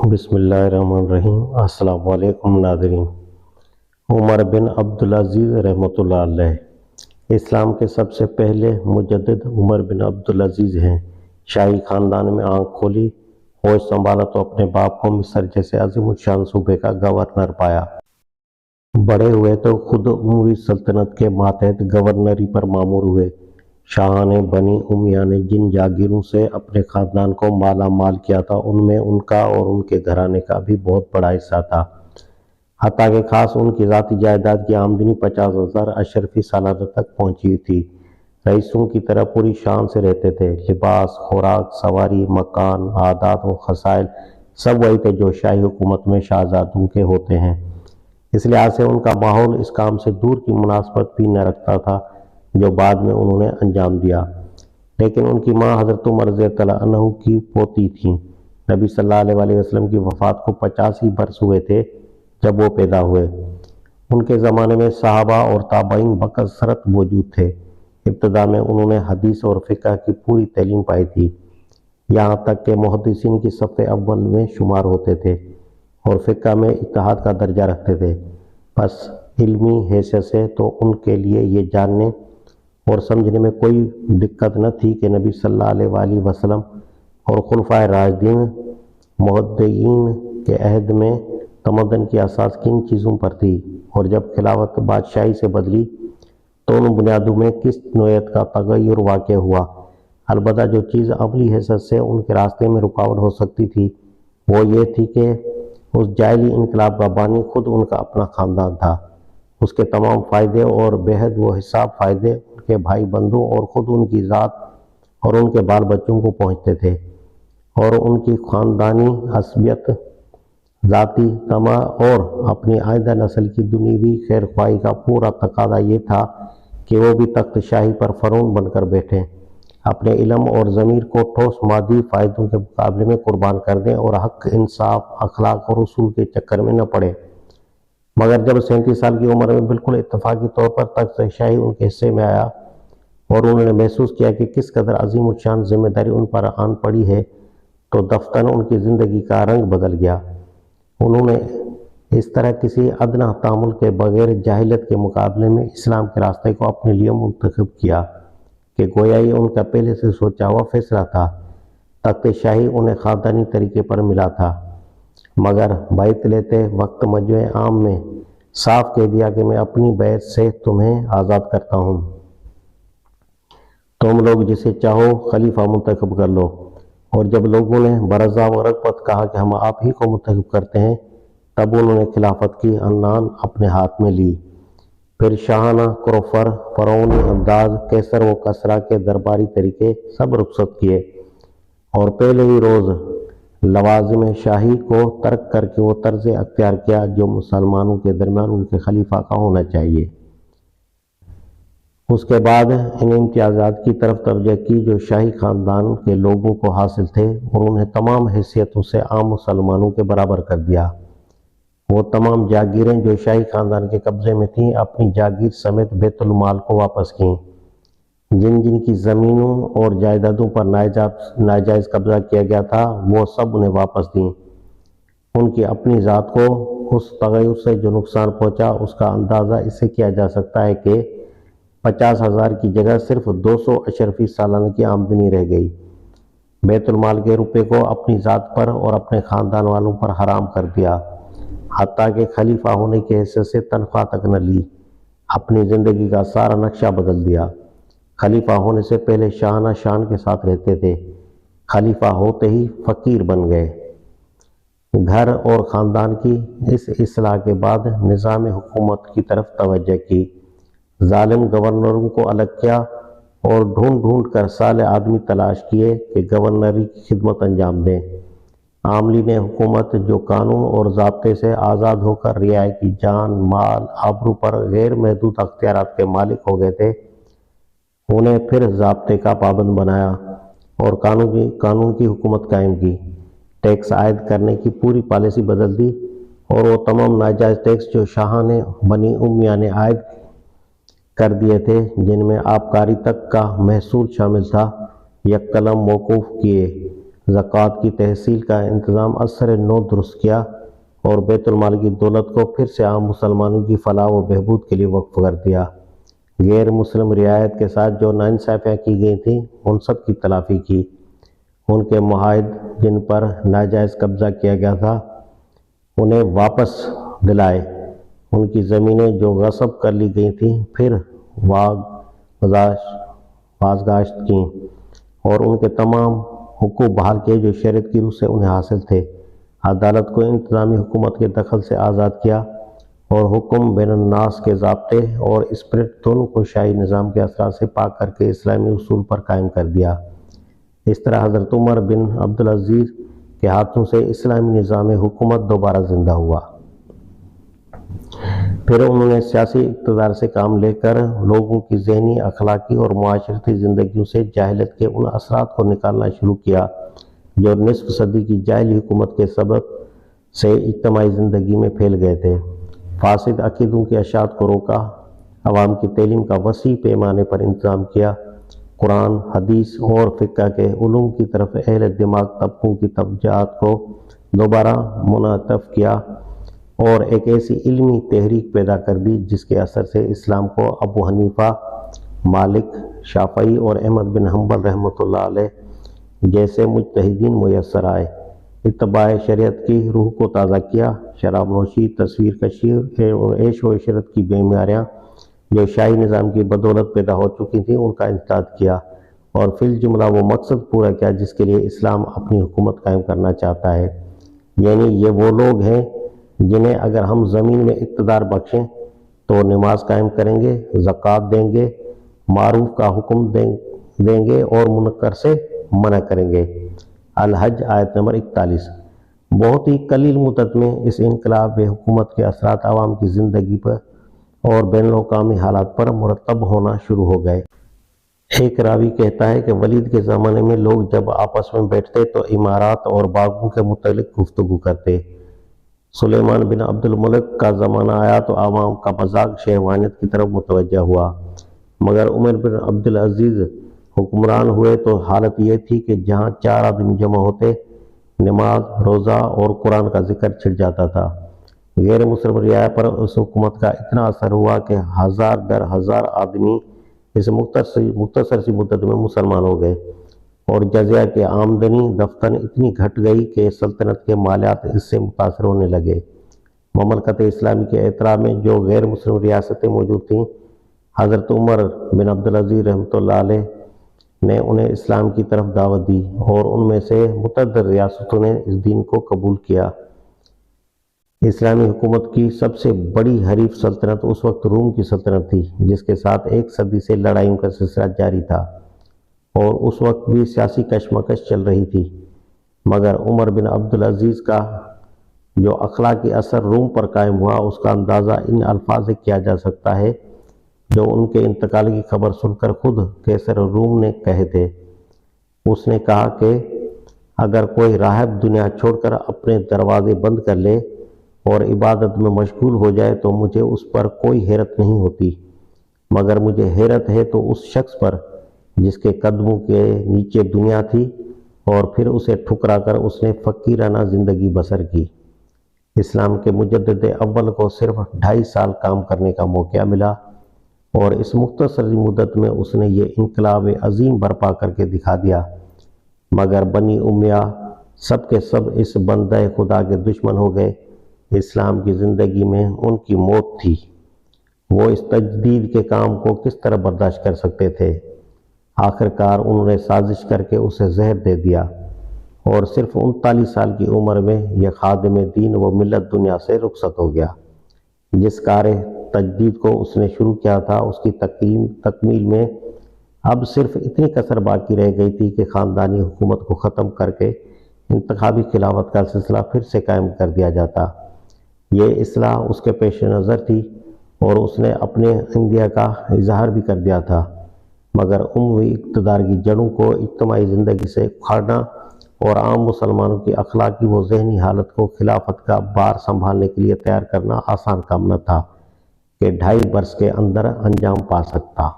بسم اللہ الرحمن الرحیم۔ السلام علیکم ناظرین۔ عمر بن عبدالعزیز رحمۃ اللہ علیہ اسلام کے سب سے پہلے مجدد عمر بن عبدالعزیز ہیں۔ شاہی خاندان میں آنکھ کھولی، ہوش سنبھالا تو اپنے باپ کو مصر جیسے عظیم الشان صوبے کا گورنر پایا۔ بڑے ہوئے تو خود اموی سلطنت کے ماتحت گورنری پر مامور ہوئے۔ شاہ نے بنی امیہ نے جن جاگیروں سے اپنے خاندان کو مالا مال کیا تھا ان میں ان کا اور ان کے گھرانے کا بھی بہت بڑا حصہ تھا، حتیٰ کہ خاص ان کی ذاتی جائیداد کی آمدنی 50,000 اشرفی سالانہ تک پہنچی ہوئی تھی۔ رئیسوں کی طرح پوری شان سے رہتے تھے، لباس، خوراک، سواری، مکان، عادات و خصائل سب وہی تھے جو شاہی حکومت میں شہزادوں کے ہوتے ہیں۔ اس لحاظ سے ان کا ماحول اس کام سے دور کی مناسبت بھی نہ رکھتا تھا جو بعد میں انہوں نے انجام دیا۔ لیکن ان کی ماں حضرت عمر رضی اللہ عنہ کی پوتی تھیں۔ نبی صلی اللہ علیہ وسلم کی وفات کو 85 برس ہوئے تھے جب وہ پیدا ہوئے۔ ان کے زمانے میں صحابہ اور تابعین بکثرت موجود تھے۔ ابتدا میں انہوں نے حدیث اور فقہ کی پوری تعلیم پائی تھی، یہاں تک کہ محدثین کی صف اول میں شمار ہوتے تھے اور فقہ میں اجتہاد کا درجہ رکھتے تھے۔ بس علمی حیثیت سے تو ان کے لیے یہ جاننے اور سمجھنے میں کوئی دقت نہ تھی کہ نبی صلی اللہ علیہ وآلہ وسلم اور خلفائے راشدین مہدیین کے عہد میں تمدن کی اساس کن چیزوں پر تھی، اور جب خلافت بادشاہی سے بدلی تو ان بنیادوں میں کس نوعیت کا تغیر واقع ہوا۔ البتہ جو چیز عملی حیثیت سے ان کے راستے میں رکاوٹ ہو سکتی تھی وہ یہ تھی کہ اس جاہلی انقلاب کا بانی خود ان کا اپنا خاندان تھا۔ اس کے تمام فائدے اور بحد و حساب فائدے ان کے بھائی بندوں اور خود ان کی ذات اور ان کے بال بچوں کو پہنچتے تھے، اور ان کی خاندانی عصبیت، ذاتی طمع اور اپنی آئندہ نسل کی دنیوی خیر خواہی کا پورا تقاضا یہ تھا کہ وہ بھی تخت شاہی پر فرعون بن کر بیٹھیں، اپنے علم اور ضمیر کو ٹھوس مادی فائدوں کے مقابلے میں قربان کر دیں اور حق، انصاف، اخلاق اور اصول کے چکر میں نہ پڑیں۔ مگر جب 37 سال کی عمر میں بالکل اتفاقی طور پر تخت شاہی ان کے حصے میں آیا اور انہوں نے محسوس کیا کہ کس قدر عظیم الشان ذمہ داری ان پر آن پڑی ہے تو دفتن ان کی زندگی کا رنگ بدل گیا۔ انہوں نے اس طرح کسی ادنیٰ تامل کے بغیر جاہلیت کے مقابلے میں اسلام کے راستے کو اپنے لیے منتخب کیا کہ گویا یہ ان کا پہلے سے سوچا ہوا فیصلہ تھا۔ تخت شاہی انہیں خاندانی طریقے پر ملا تھا، مگر بیعت لیتے وقت مجمع عام میں صاف کہہ دیا کہ میں اپنی بیعت سے تمہیں آزاد کرتا ہوں، تم لوگ جسے چاہو خلیفہ منتخب کر لو۔ اور جب لوگوں نے برضا و رغبت کہا کہ ہم آپ ہی کو منتخب کرتے ہیں، تب انہوں نے خلافت کی عنان اپنے ہاتھ میں لی۔ پھر شاہانہ کروفر، فرعونی انداز، کیسر و کسریٰ کے درباری طریقے سب رخصت کیے اور پہلے ہی روز لوازم شاہی کو ترک کر کے وہ طرز اختیار کیا جو مسلمانوں کے درمیان ان کے خلیفہ کا ہونا چاہیے۔ اس کے بعد ان امتیازات کی طرف توجہ کی جو شاہی خاندان کے لوگوں کو حاصل تھے اور انہیں تمام حیثیتوں سے عام مسلمانوں کے برابر کر دیا۔ وہ تمام جاگیریں جو شاہی خاندان کے قبضے میں تھیں اپنی جاگیر سمیت بیت المال کو واپس کیں۔ جن جن کی زمینوں اور جائیدادوں پر ناجائز قبضہ کیا گیا تھا وہ سب انہیں واپس دیں۔ ان کی اپنی ذات کو اس تغیر سے جو نقصان پہنچا اس کا اندازہ اس سے کیا جا سکتا ہے کہ 50,000 کی جگہ صرف 200 اشرفی سالانہ کی آمدنی رہ گئی۔ بیت المال کے روپے کو اپنی ذات پر اور اپنے خاندان والوں پر حرام کر دیا، حتیٰ کہ خلیفہ ہونے کی حیثیت سے تنخواہ تک نہ لی۔ اپنی زندگی کا سارا نقشہ بدل دیا۔ خلیفہ ہونے سے پہلے شاہانہ شان کے ساتھ رہتے تھے، خلیفہ ہوتے ہی فقیر بن گئے۔ گھر اور خاندان کی اس اصلاح کے بعد نظام حکومت کی طرف توجہ کی۔ ظالم گورنروں کو الگ کیا اور ڈھونڈ ڈھونڈ کر صالح آدمی تلاش کیے کہ گورنری کی خدمت انجام دیں۔ عاملین حکومت جو قانون اور ضابطے سے آزاد ہو کر رعایا کی جان، مال، آبرو پر غیر محدود اختیارات کے مالک ہو گئے تھے، انہیں پھر ضابطے کا پابند بنایا اور قانون کی حکومت قائم کی۔ ٹیکس عائد کرنے کی پوری پالیسی بدل دی اور وہ تمام ناجائز ٹیکس جو شاہ نے بنی امیہ نے عائد کر دیے تھے، جن میں آبکاری تک کا محصول شامل تھا، یک قلم موقوف کیے زکوٰۃ کی تحصیل کا انتظام اثر نو درست کیا اور بیت المال کی دولت کو پھر سے عام مسلمانوں کی فلاح و بہبود کے لیے وقف کر دیا۔ غیر مسلم رعایت کے ساتھ جو ناانصافیاں کی گئی تھیں ان سب کی تلافی کی۔ ان کے معاہد جن پر ناجائز قبضہ کیا گیا تھا انہیں واپس دلائے، ان کی زمینیں جو غصب کر لی گئی تھیں پھر بازگاشت کیں اور ان کے تمام حقوق بحال کیے جو شریعت کی روح سے انہیں حاصل تھے۔ عدالت کو انتظامی حکومت کے دخل سے آزاد کیا اور حکم بین الناس کے ضابطے اور اسپرٹ دونوں کو شاہی نظام کے اثرات سے پاک کر کے اسلامی اصول پر قائم کر دیا۔ اس طرح حضرت عمر بن عبدالعزیز کے ہاتھوں سے اسلامی نظام حکومت دوبارہ زندہ ہوا۔ پھر انہوں نے سیاسی اقتدار سے کام لے کر لوگوں کی ذہنی، اخلاقی اور معاشرتی زندگیوں سے جاہلیت کے ان اثرات کو نکالنا شروع کیا جو نصف صدی کی جاہلی حکومت کے سبب سے اجتماعی زندگی میں پھیل گئے تھے۔ فاسد عقیدوں کی اشاعت کو روکا، عوام کی تعلیم کا وسیع پیمانے پر انتظام کیا، قرآن، حدیث اور فقہ کے علوم کی طرف اہل دماغ طبقوں کی توجہات کو دوبارہ منعطف کیا اور ایک ایسی علمی تحریک پیدا کر دی جس کے اثر سے اسلام کو ابو حنیفہ، مالک، شافعی اور احمد بن حنبل رحمۃ اللہ علیہ جیسے مجتہدین میسر آئے۔ اتباع شریعت کی روح کو تازہ کیا، شراب نوشی، تصویر کشی اور عیش و عشرت کی بیماریاں جو شاہی نظام کی بدولت پیدا ہو چکی تھیں ان کا انسداد کیا اور فی الجملہ وہ مقصد پورا کیا جس کے لیے اسلام اپنی حکومت قائم کرنا چاہتا ہے۔ یعنی یہ وہ لوگ ہیں جنہیں اگر ہم زمین میں اقتدار بخشیں تو نماز قائم کریں گے، زکوٰۃ دیں گے، معروف کا حکم دیں گے اور منکر سے منع کریں گے۔ الحج آیت نمبر 41۔ بہت ہی قلیل مدت میں اس انقلاب حکومت کے اثرات عوام کی زندگی پر اور بین الاقوامی حالات پر مرتب ہونا شروع ہو گئے۔ ایک راوی کہتا ہے کہ ولید کے زمانے میں لوگ جب آپس میں بیٹھتے تو عمارات اور باغوں کے متعلق گفتگو کرتے۔ سلیمان بن عبد الملک کا زمانہ آیا تو عوام کا مذاق شہوانیت کی طرف متوجہ ہوا، مگر عمر بن عبدالعزیز حکمران ہوئے تو حالت یہ تھی کہ جہاں 4 آدمی جمع ہوتے نماز، روزہ اور قرآن کا ذکر چھڑ جاتا تھا۔ غیر مسلم رعایا پر اس حکومت کا اتنا اثر ہوا کہ 1000 در 1000 آدمی اس مختصر سی مدت میں مسلمان ہو گئے اور جزیہ کی آمدنی دفتن اتنی گھٹ گئی کہ سلطنت کے مالیات اس سے متاثر ہونے لگے۔ مملکت اسلامی کے اعتراف میں جو غیر مسلم ریاستیں موجود تھیں، حضرت عمر بن عبدالعزیز رحمۃ اللہ علیہ نے انہیں اسلام کی طرف دعوت دی اور ان میں سے متعدد ریاستوں نے اس دین کو قبول کیا۔ اسلامی حکومت کی سب سے بڑی حریف سلطنت اس وقت روم کی سلطنت تھی جس کے ساتھ 1 صدی سے لڑائیوں کا سلسلہ جاری تھا اور اس وقت بھی سیاسی کشمکش چل رہی تھی، مگر عمر بن عبدالعزیز کا جو اخلاقی اثر روم پر قائم ہوا اس کا اندازہ ان الفاظ سے کیا جا سکتا ہے جو ان کے انتقال کی خبر سن کر خود قیصر روم نے کہے تھے۔ اس نے کہا کہ اگر کوئی راہب دنیا چھوڑ کر اپنے دروازے بند کر لے اور عبادت میں مشغول ہو جائے تو مجھے اس پر کوئی حیرت نہیں ہوتی، مگر مجھے حیرت ہے تو اس شخص پر جس کے قدموں کے نیچے دنیا تھی اور پھر اسے ٹھکرا کر اس نے فقیرانہ زندگی بسر کی۔ اسلام کے مجدد اول کو صرف 2.5 سال کام کرنے کا موقع ملا اور اس مختصر مدت میں اس نے یہ انقلاب عظیم برپا کر کے دکھا دیا، مگر بنی امیہ سب کے سب اس بندہ خدا کے دشمن ہو گئے۔ اسلام کی زندگی میں ان کی موت تھی، وہ اس تجدید کے کام کو کس طرح برداشت کر سکتے تھے؟ آخرکار انہوں نے سازش کر کے اسے زہر دے دیا اور صرف 39 سال کی عمر میں یہ خادم دین و ملت دنیا سے رخصت ہو گیا۔ جس کار تجدید کو اس نے شروع کیا تھا اس کی تکمیل میں اب صرف اتنی کسر باقی رہ گئی تھی کہ خاندانی حکومت کو ختم کر کے انتخابی خلافت کا سلسلہ پھر سے قائم کر دیا جاتا۔ یہ اصلاح اس کے پیش نظر تھی اور اس نے اپنے عندیہ کا اظہار بھی کر دیا تھا، مگر عمومی اقتدار کی جڑوں کو اجتماعی زندگی سے اکھاڑنا اور عام مسلمانوں کی اخلاقی و ذہنی حالت کو خلافت کا بار سنبھالنے کے لیے تیار کرنا آسان کام نہ تھا کہ 2.5 برس کے اندر انجام پا سکتا۔